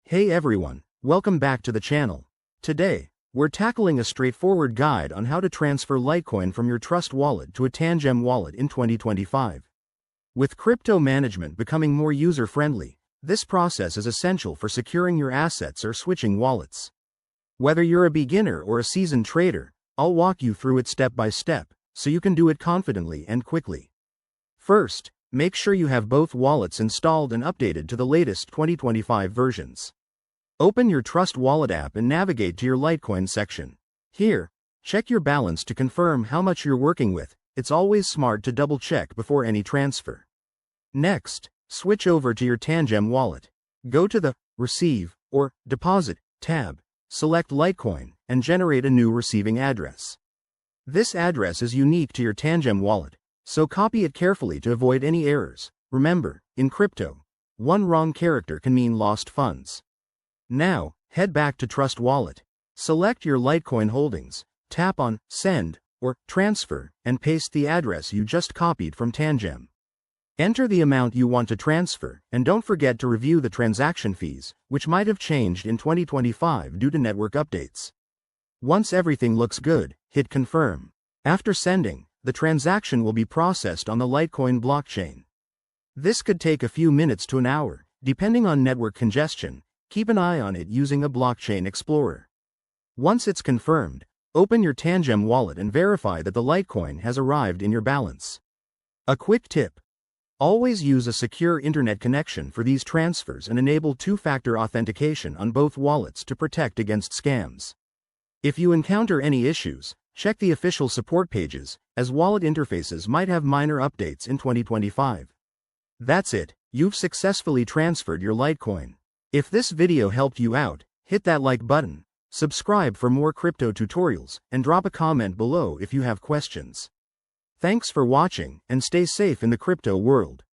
Hey everyone, welcome back to the channel. Today, we're tackling a straightforward guide on how to transfer Litecoin from your Trust wallet to a Tangem wallet in 2025. With crypto management becoming more user-friendly, this process is essential for securing your assets or switching wallets. Whether you're a beginner or a seasoned trader, I'll walk you through it step by step, so you can do it confidently and quickly. First, make sure you have both wallets installed and updated to the latest 2025 versions. Open your Trust Wallet app and navigate to your Litecoin section. Here, check your balance to confirm how much you're working with. It's always smart to double-check before any transfer. Next, switch over to your Tangem wallet. Go to the Receive or Deposit tab, select Litecoin, and generate a new receiving address. This address is unique to your Tangem wallet, so copy it carefully to avoid any errors. Remember, in crypto, one wrong character can mean lost funds. Now, head back to Trust Wallet. Select your Litecoin holdings, tap on Send or Transfer, and paste the address you just copied from Tangem. Enter the amount you want to transfer, and don't forget to review the transaction fees, which might have changed in 2025 due to network updates. Once everything looks good, hit Confirm. After sending, the transaction will be processed on the Litecoin blockchain. This could take a few minutes to an hour, depending on network congestion. Keep an eye on it using a blockchain explorer. Once it's confirmed, open your Tangem wallet and verify that the Litecoin has arrived in your balance. A quick tip: always use a secure internet connection for these transfers and enable two-factor authentication on both wallets to protect against scams. If you encounter any issues, check the official support pages, as wallet interfaces might have minor updates in 2025. That's it, you've successfully transferred your Litecoin. If this video helped you out, hit that like button, subscribe for more crypto tutorials, and drop a comment below if you have questions. Thanks for watching, and stay safe in the crypto world.